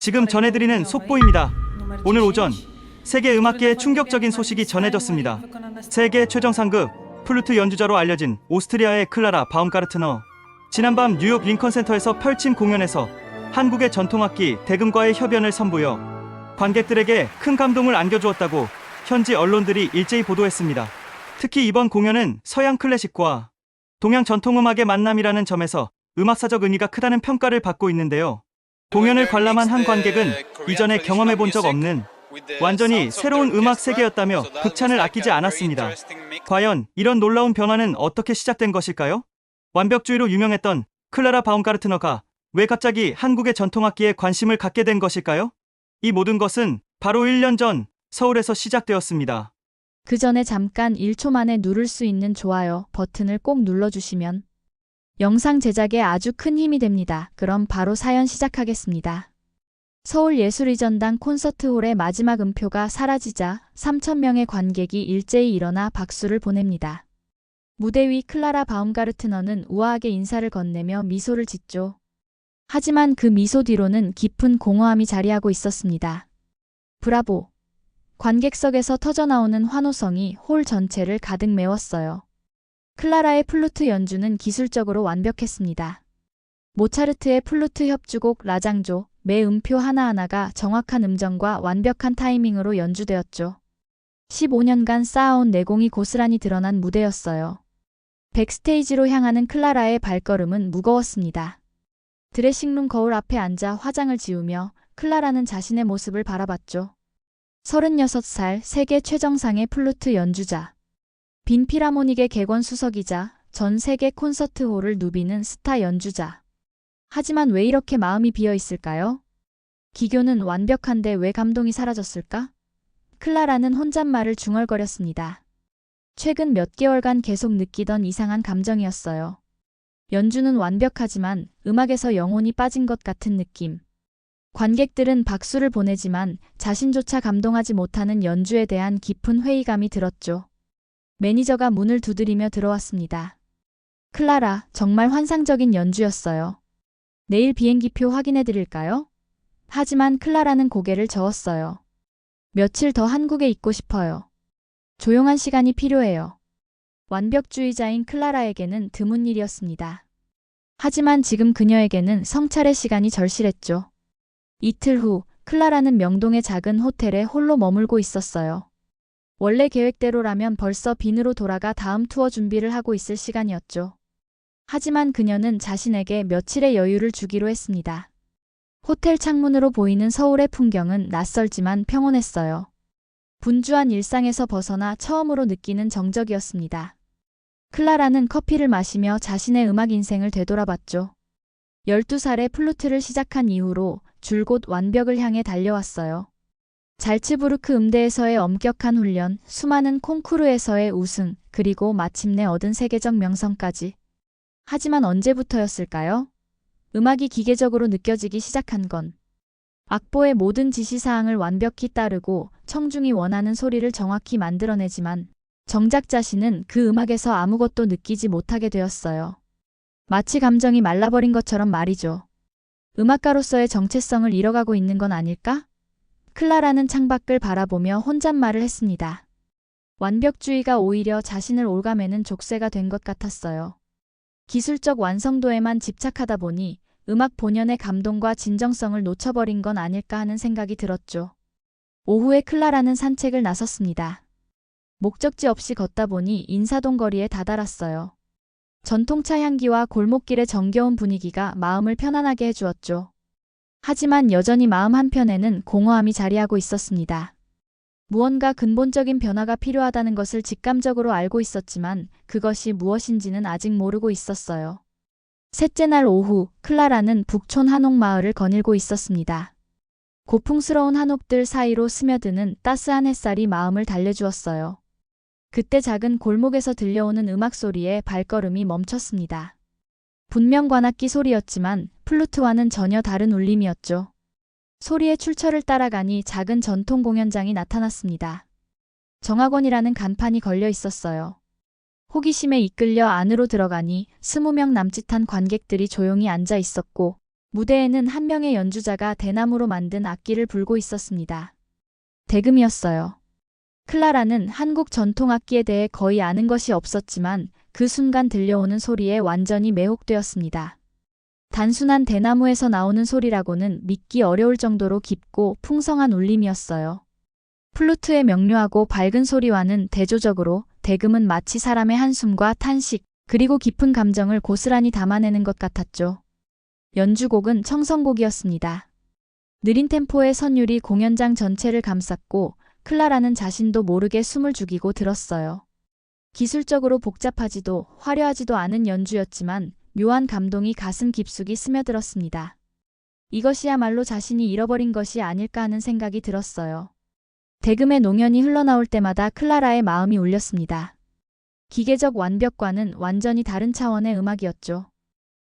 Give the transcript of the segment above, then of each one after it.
지금 전해드리는 속보입니다. 오늘 오전 세계 음악계에 충격적인 소식이 전해졌습니다. 세계 최정 상급 플루트 연주자로 알려진 오스트리아의 클라라 바움가르트너. 지난밤 뉴욕 링컨센터에서 펼친 공연에서 한국의 전통악기 대금과의 협연을 선보여 관객들에게 큰 감동을 안겨주었다고 현지 언론들이 일제히 보도했습니다. 특히 이번 공연은 서양 클래식과 동양 전통음악의 만남이라는 점에서 음악사적 의미가 크다는 평가를 받고 있는데요. 공연을 관람한 한 관객은 이전에 경험해본 적 없는 완전히 새로운 음악 세계였다며 극찬을 아끼지 않았습니다. 과연 이런 놀라운 변화는 어떻게 시작된 것일까요? 완벽주의로 유명했던 클라라 바움가르트너가 왜 갑자기 한국의 전통악기에 관심을 갖게 된 것일까요? 이 모든 것은 바로 1년 전 서울에서 시작되었습니다. 그 전에 잠깐 1초 만에 누를 수 있는 좋아요 버튼을 꼭 눌러주시면 영상 제작에 아주 큰 힘이 됩니다. 그럼 바로 사연 시작하겠습니다. 서울예술의전당 콘서트홀의 마지막 음표가 사라지자 3,000명의 관객이 일제히 일어나 박수를 보냅니다. 무대 위 클라라 바움가르트너는 우아하게 인사를 건네며 미소를 짓죠. 하지만 그 미소 뒤로는 깊은 공허함이 자리하고 있었습니다. 브라보! 관객석에서 터져나오는 환호성이 홀 전체를 가득 메웠어요. 클라라의 플루트 연주는 기술적으로 완벽했습니다. 모차르트의 플루트 협주곡 라장조, 매 음표 하나하나가 정확한 음정과 완벽한 타이밍으로 연주되었죠. 15년간 쌓아온 내공이 고스란히 드러난 무대였어요. 백스테이지로 향하는 클라라의 발걸음은 무거웠습니다. 드레싱룸 거울 앞에 앉아 화장을 지우며 클라라는 자신의 모습을 바라봤죠. 36살 세계 최정상의 플루트 연주자. 빈 피라모닉의 객원 수석이자 전 세계 콘서트홀을 누비는 스타 연주자. 하지만 왜 이렇게 마음이 비어 있을까요? 기교는 완벽한데 왜 감동이 사라졌을까? 클라라는 혼잣말을 중얼거렸습니다. 최근 몇 개월간 계속 느끼던 이상한 감정이었어요. 연주는 완벽하지만 음악에서 영혼이 빠진 것 같은 느낌. 관객들은 박수를 보내지만 자신조차 감동하지 못하는 연주에 대한 깊은 회의감이 들었죠. 매니저가 문을 두드리며 들어왔습니다. 클라라, 정말 환상적인 연주였어요. 내일 비행기표 확인해 드릴까요? 하지만 클라라는 고개를 저었어요. 며칠 더 한국에 있고 싶어요. 조용한 시간이 필요해요. 완벽주의자인 클라라에게는 드문 일이었습니다. 하지만 지금 그녀에게는 성찰의 시간이 절실했죠. 이틀 후, 클라라는 명동의 작은 호텔에 홀로 머물고 있었어요. 원래 계획대로라면 벌써 빈으로 돌아가 다음 투어 준비를 하고 있을 시간이었죠. 하지만 그녀는 자신에게 며칠의 여유를 주기로 했습니다. 호텔 창문으로 보이는 서울의 풍경은 낯설지만 평온했어요. 분주한 일상에서 벗어나 처음으로 느끼는 정적이었습니다. 클라라는 커피를 마시며 자신의 음악 인생을 되돌아봤죠. 12살에 플루트를 시작한 이후로 줄곧 완벽을 향해 달려왔어요. 잘츠부르크 음대에서의 엄격한 훈련, 수많은 콩쿠르에서의 우승, 그리고 마침내 얻은 세계적 명성까지. 하지만 언제부터였을까요? 음악이 기계적으로 느껴지기 시작한 건 악보의 모든 지시사항을 완벽히 따르고 청중이 원하는 소리를 정확히 만들어내지만 정작 자신은 그 음악에서 아무것도 느끼지 못하게 되었어요. 마치 감정이 말라버린 것처럼 말이죠. 음악가로서의 정체성을 잃어가고 있는 건 아닐까? 클라라는 창밖을 바라보며 혼잣말을 했습니다. 완벽주의가 오히려 자신을 올가매는 족쇄가 된 것 같았어요. 기술적 완성도에만 집착하다 보니 음악 본연의 감동과 진정성을 놓쳐버린 건 아닐까 하는 생각이 들었죠. 오후에 클라라는 산책을 나섰습니다. 목적지 없이 걷다 보니 인사동 거리에 다다랐어요. 전통차 향기와 골목길의 정겨운 분위기가 마음을 편안하게 해주었죠. 하지만 여전히 마음 한편에는 공허함이 자리하고 있었습니다. 무언가 근본적인 변화가 필요하다는 것을 직감적으로 알고 있었지만 그것이 무엇인지는 아직 모르고 있었어요. 셋째 날 오후, 클라라는 북촌 한옥마을을 거닐고 있었습니다. 고풍스러운 한옥들 사이로 스며드는 따스한 햇살이 마음을 달래주었어요. 그때 작은 골목에서 들려오는 음악 소리에 발걸음이 멈췄습니다. 분명 관악기 소리였지만 플루트와는 전혀 다른 울림이었죠. 소리의 출처를 따라가니 작은 전통 공연장이 나타났습니다. 정학원이라는 간판이 걸려 있었어요. 호기심에 이끌려 안으로 들어가니 20명 남짓한 관객들이 조용히 앉아 있었고 무대에는 한 명의 연주자가 대나무로 만든 악기를 불고 있었습니다. 대금이었어요. 클라라는 한국 전통악기에 대해 거의 아는 것이 없었지만 그 순간 들려오는 소리에 완전히 매혹되었습니다. 단순한 대나무에서 나오는 소리라고는 믿기 어려울 정도로 깊고 풍성한 울림이었어요. 플루트의 명료하고 밝은 소리와는 대조적으로 대금은 마치 사람의 한숨과 탄식, 그리고 깊은 감정을 고스란히 담아내는 것 같았죠. 연주곡은 청성곡이었습니다. 느린 템포의 선율이 공연장 전체를 감쌌고 클라라는 자신도 모르게 숨을 죽이고 들었어요. 기술적으로 복잡하지도 화려하지도 않은 연주였지만 묘한 감동이 가슴 깊숙이 스며들었습니다. 이것이야말로 자신이 잃어버린 것이 아닐까 하는 생각이 들었어요. 대금의 농연이 흘러나올 때마다 클라라의 마음이 울렸습니다. 기계적 완벽과는 완전히 다른 차원의 음악이었죠.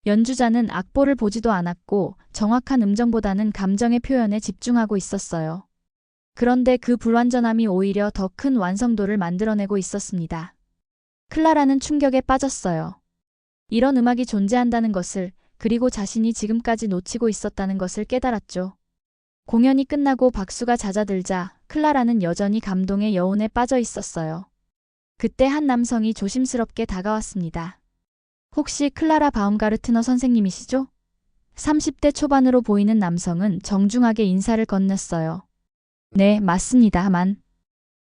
연주자는 악보를 보지도 않았고 정확한 음정보다는 감정의 표현에 집중하고 있었어요. 그런데 그 불완전함이 오히려 더 큰 완성도를 만들어내고 있었습니다. 클라라는 충격에 빠졌어요. 이런 음악이 존재한다는 것을, 그리고 자신이 지금까지 놓치고 있었다는 것을 깨달았죠. 공연이 끝나고 박수가 잦아들자 클라라는 여전히 감동의 여운에 빠져 있었어요. 그때 한 남성이 조심스럽게 다가왔습니다. 혹시 클라라 바움가르트너 선생님이시죠? 30대 초반으로 보이는 남성은 정중하게 인사를 건넸어요. 네, 맞습니다만.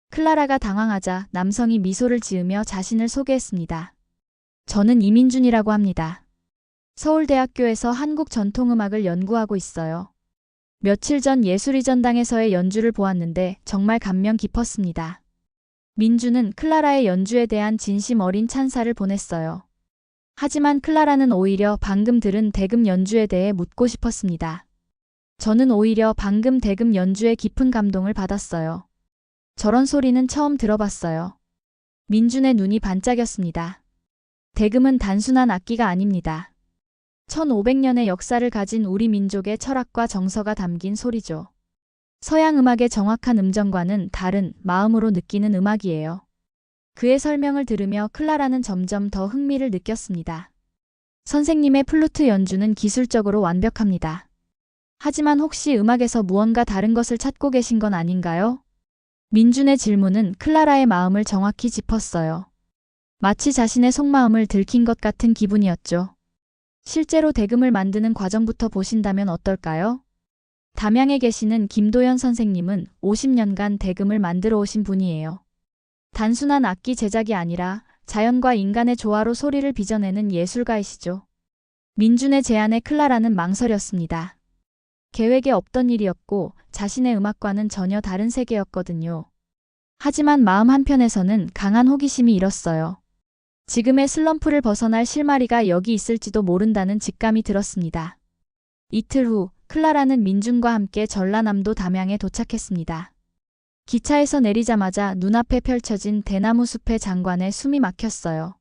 클라라가 당황하자 남성이 미소를 지으며 자신을 소개했습니다. 저는 이민준이라고 합니다. 서울대학교에서 한국 전통음악을 연구하고 있어요. 며칠 전 예술의 전당에서의 연주를 보았는데 정말 감명 깊었습니다. 민준은 클라라의 연주에 대한 진심 어린 찬사를 보냈어요. 하지만 클라라는 오히려 방금 들은 대금 연주에 대해 묻고 싶었습니다. 저는 오히려 방금 대금 연주에 깊은 감동을 받았어요. 저런 소리는 처음 들어봤어요. 민준의 눈이 반짝였습니다. 대금은 단순한 악기가 아닙니다. 1500년의 역사를 가진 우리 민족의 철학과 정서가 담긴 소리죠. 서양 음악의 정확한 음정과는 다른 마음으로 느끼는 음악이에요. 그의 설명을 들으며 클라라는 점점 더 흥미를 느꼈습니다. 선생님의 플루트 연주는 기술적으로 완벽합니다. 하지만 혹시 음악에서 무언가 다른 것을 찾고 계신 건 아닌가요? 민준의 질문은 클라라의 마음을 정확히 짚었어요. 마치 자신의 속마음을 들킨 것 같은 기분이었죠. 실제로 대금을 만드는 과정부터 보신다면 어떨까요? 담양에 계시는 김도연 선생님은 50년간 대금을 만들어 오신 분이에요. 단순한 악기 제작이 아니라 자연과 인간의 조화로 소리를 빚어내는 예술가이시죠. 민준의 제안에 클라라는 망설였습니다. 계획에 없던 일이었고 자신의 음악과는 전혀 다른 세계였거든요. 하지만 마음 한편에서는 강한 호기심이 일었어요. 지금의 슬럼프를 벗어날 실마리가 여기 있을지도 모른다는 직감이 들었습니다. 이틀 후 클라라는 민준과 함께 전라남도 담양에 도착했습니다. 기차에서 내리자마자 눈앞에 펼쳐진 대나무 숲의 장관에 숨이 막혔어요.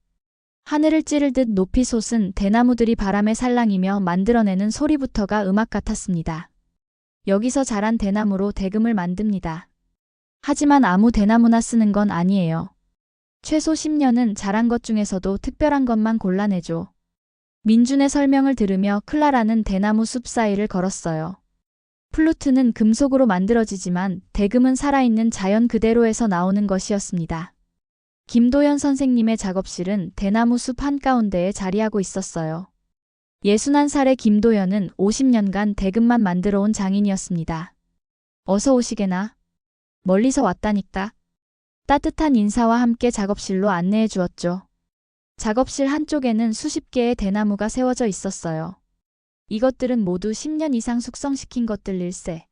하늘을 찌를 듯 높이 솟은 대나무들이 바람에 살랑이며 만들어내는 소리부터가 음악 같았습니다. 여기서 자란 대나무로 대금을 만듭니다. 하지만 아무 대나무나 쓰는 건 아니에요. 최소 10년은 자란 것 중에서도 특별한 것만 골라내죠. 민준의 설명을 들으며 클라라는 대나무 숲 사이를 걸었어요. 플루트는 금속으로 만들어지지만 대금은 살아있는 자연 그대로에서 나오는 것이었습니다. 김도연 선생님의 작업실은 대나무 숲 한가운데에 자리하고 있었어요. 61살의 김도연은 50년간 대금만 만들어 온 장인이었습니다. 어서 오시게나. 멀리서 왔다니까. 따뜻한 인사와 함께 작업실로 안내해 주었죠. 작업실 한쪽에는 수십 개의 대나무가 세워져 있었어요. 이것들은 모두 10년 이상 숙성시킨 것들일세.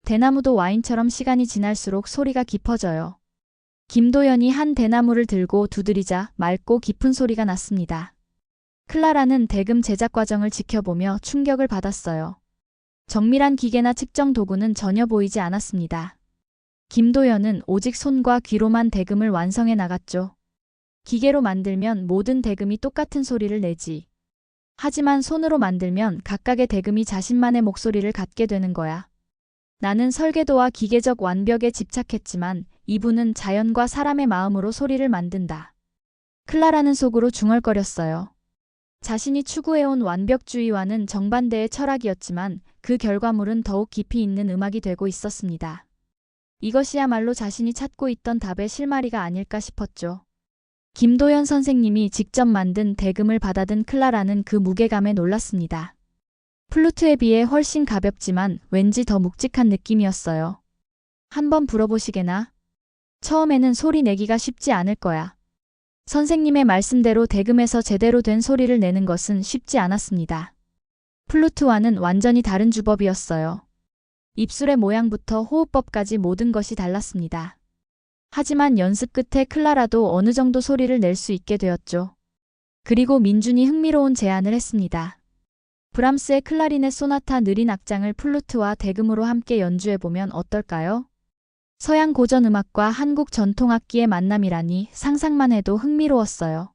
대나무도 와인처럼 시간이 지날수록 소리가 깊어져요. 김도연이 한 대나무를 들고 두드리자 맑고 깊은 소리가 났습니다. 클라라는 대금 제작 과정을 지켜보며 충격을 받았어요. 정밀한 기계나 측정 도구는 전혀 보이지 않았습니다. 김도연은 오직 손과 귀로만 대금을 완성해 나갔죠. 기계로 만들면 모든 대금이 똑같은 소리를 내지. 하지만 손으로 만들면 각각의 대금이 자신만의 목소리를 갖게 되는 거야. 나는 설계도와 기계적 완벽에 집착했지만 이분은 자연과 사람의 마음으로 소리를 만든다. 클라라는 속으로 중얼거렸어요. 자신이 추구해온 완벽주의와는 정반대의 철학이었지만 그 결과물은 더욱 깊이 있는 음악이 되고 있었습니다. 이것이야말로 자신이 찾고 있던 답의 실마리가 아닐까 싶었죠. 김도연 선생님이 직접 만든 대금을 받아든 클라라는 그 무게감에 놀랐습니다. 플루트에 비해 훨씬 가볍지만 왠지 더 묵직한 느낌이었어요. 한번 불어보시게나? 처음에는 소리 내기가 쉽지 않을 거야. 선생님의 말씀대로 대금에서 제대로 된 소리를 내는 것은 쉽지 않았습니다. 플루트와는 완전히 다른 주법이었어요. 입술의 모양부터 호흡법까지 모든 것이 달랐습니다. 하지만 연습 끝에 클라라도 어느 정도 소리를 낼 수 있게 되었죠. 그리고 민준이 흥미로운 제안을 했습니다. 브람스의 클라리넷 소나타 느린 악장을 플루트와 대금으로 함께 연주해보면 어떨까요? 서양 고전 음악과 한국 전통악기의 만남이라니 상상만 해도 흥미로웠어요.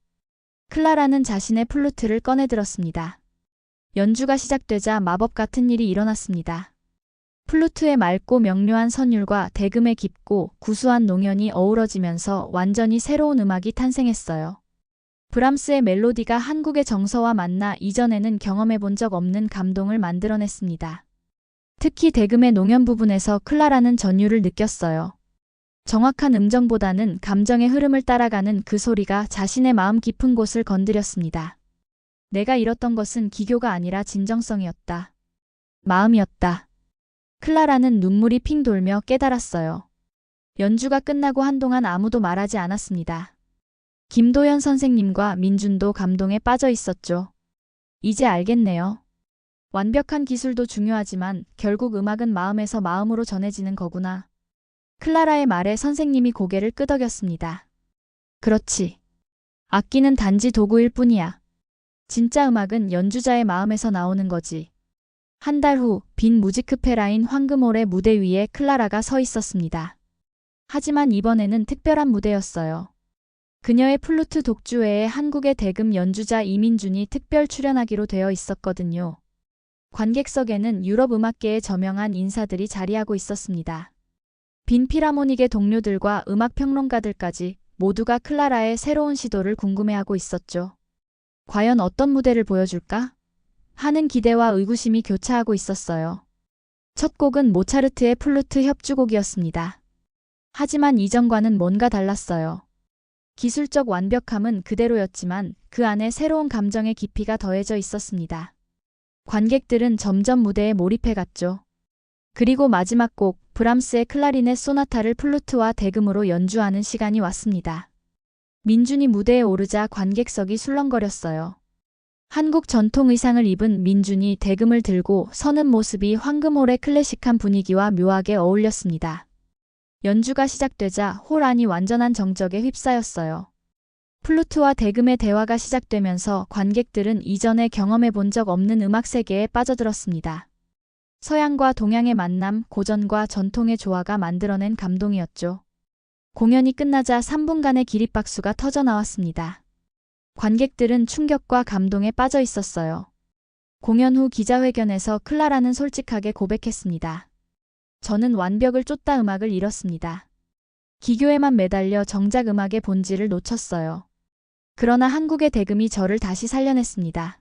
클라라는 자신의 플루트를 꺼내들었습니다. 연주가 시작되자 마법 같은 일이 일어났습니다. 플루트의 맑고 명료한 선율과 대금의 깊고 구수한 농연이 어우러지면서 완전히 새로운 음악이 탄생했어요. 브람스의 멜로디가 한국의 정서와 만나 이전에는 경험해 본 적 없는 감동을 만들어냈습니다. 특히 대금의 농연 부분에서 클라라는 전율을 느꼈어요. 정확한 음정보다는 감정의 흐름을 따라가는 그 소리가 자신의 마음 깊은 곳을 건드렸습니다. 내가 잃었던 것은 기교가 아니라 진정성이었다. 마음이었다. 클라라는 눈물이 핑 돌며 깨달았어요. 연주가 끝나고 한동안 아무도 말하지 않았습니다. 김도연 선생님과 민준도 감동에 빠져 있었죠. 이제 알겠네요. 완벽한 기술도 중요하지만 결국 음악은 마음에서 마음으로 전해지는 거구나. 클라라의 말에 선생님이 고개를 끄덕였습니다. 그렇지. 악기는 단지 도구일 뿐이야. 진짜 음악은 연주자의 마음에서 나오는 거지. 한 달 후 빈 무지크페라인 황금홀의 무대 위에 클라라가 서 있었습니다. 하지만 이번에는 특별한 무대였어요. 그녀의 플루트 독주 외에 한국의 대금 연주자 이민준이 특별 출연하기로 되어 있었거든요. 관객석에는 유럽 음악계의 저명한 인사들이 자리하고 있었습니다. 빈 피라모닉의 동료들과 음악평론가들까지 모두가 클라라의 새로운 시도를 궁금해하고 있었죠. 과연 어떤 무대를 보여줄까? 하는 기대와 의구심이 교차하고 있었어요. 첫 곡은 모차르트의 플루트 협주곡이었습니다. 하지만 이전과는 뭔가 달랐어요. 기술적 완벽함은 그대로였지만 그 안에 새로운 감정의 깊이가 더해져 있었습니다. 관객들은 점점 무대에 몰입해갔죠. 그리고 마지막 곡 브람스의 클라리넷 소나타를 플루트와 대금으로 연주하는 시간이 왔습니다. 민준이 무대에 오르자 관객석이 술렁거렸어요. 한국 전통 의상을 입은 민준이 대금을 들고 서는 모습이 황금홀의 클래식한 분위기와 묘하게 어울렸습니다. 연주가 시작되자 홀 안이 완전한 정적에 휩싸였어요. 플루트와 대금의 대화가 시작되면서 관객들은 이전에 경험해 본 적 없는 음악 세계에 빠져들었습니다. 서양과 동양의 만남, 고전과 전통의 조화가 만들어낸 감동이었죠. 공연이 끝나자 3분간의 기립박수가 터져나왔습니다. 관객들은 충격과 감동에 빠져 있었어요. 공연 후 기자회견에서 클라라는 솔직하게 고백했습니다. 저는 완벽을 쫓다 음악을 잃었습니다. 기교에만 매달려 정작 음악의 본질을 놓쳤어요. 그러나 한국의 대금이 저를 다시 살려냈습니다.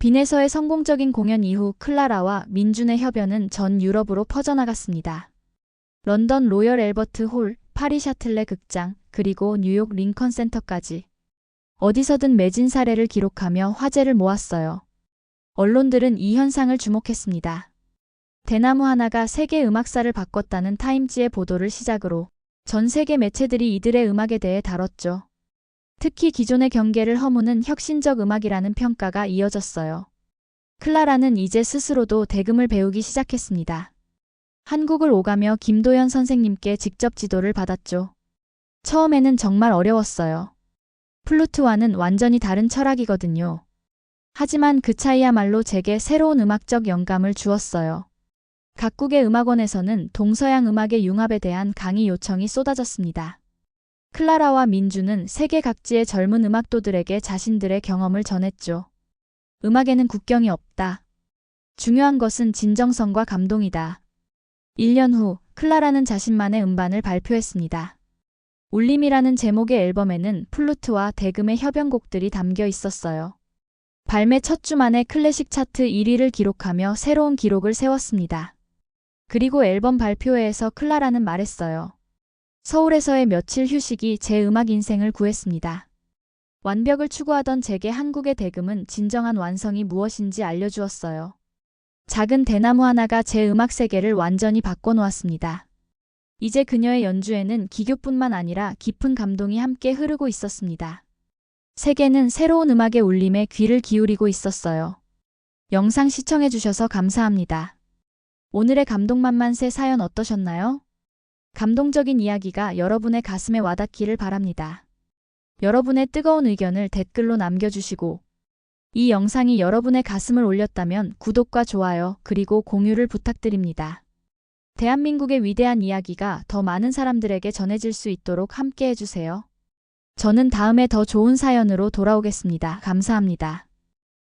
빈에서의 성공적인 공연 이후 클라라와 민준의 협연은 전 유럽으로 퍼져나갔습니다. 런던 로열 앨버트 홀, 파리 샤틀레 극장, 그리고 뉴욕 링컨 센터까지 어디서든 매진 사례를 기록하며 화제를 모았어요. 언론들은 이 현상을 주목했습니다. 대나무 하나가 세계 음악사를 바꿨다는 타임지의 보도를 시작으로 전 세계 매체들이 이들의 음악에 대해 다뤘죠. 특히 기존의 경계를 허무는 혁신적 음악이라는 평가가 이어졌어요. 클라라는 이제 스스로도 대금을 배우기 시작했습니다. 한국을 오가며 김도연 선생님께 직접 지도를 받았죠. 처음에는 정말 어려웠어요. 플루트와는 완전히 다른 철학이거든요. 하지만 그 차이야말로 제게 새로운 음악적 영감을 주었어요. 각국의 음악원에서는 동서양 음악의 융합에 대한 강의 요청이 쏟아졌습니다. 클라라와 민주는 세계 각지의 젊은 음악도들에게 자신들의 경험을 전했죠. 음악에는 국경이 없다. 중요한 것은 진정성과 감동이다. 1년 후 클라라는 자신만의 음반을 발표했습니다. 울림이라는 제목의 앨범에는 플루트와 대금의 협연곡들이 담겨 있었어요. 발매 첫 주 만에 클래식 차트 1위를 기록하며 새로운 기록을 세웠습니다. 그리고 앨범 발표회에서 클라라는 말했어요. 서울에서의 며칠 휴식이 제 음악 인생을 구했습니다. 완벽을 추구하던 제게 한국의 대금은 진정한 완성이 무엇인지 알려주었어요. 작은 대나무 하나가 제 음악 세계를 완전히 바꿔놓았습니다. 이제 그녀의 연주에는 기교뿐만 아니라 깊은 감동이 함께 흐르고 있었습니다. 세계는 새로운 음악의 울림에 귀를 기울이고 있었어요. 영상 시청해주셔서 감사합니다. 오늘의 감동만만세 사연 어떠셨나요? 감동적인 이야기가 여러분의 가슴에 와닿기를 바랍니다. 여러분의 뜨거운 의견을 댓글로 남겨주시고 이 영상이 여러분의 가슴을 울렸다면 구독과 좋아요 그리고 공유를 부탁드립니다. 대한민국의 위대한 이야기가 더 많은 사람들에게 전해질 수 있도록 함께 해주세요. 저는 다음에 더 좋은 사연으로 돌아오겠습니다. 감사합니다.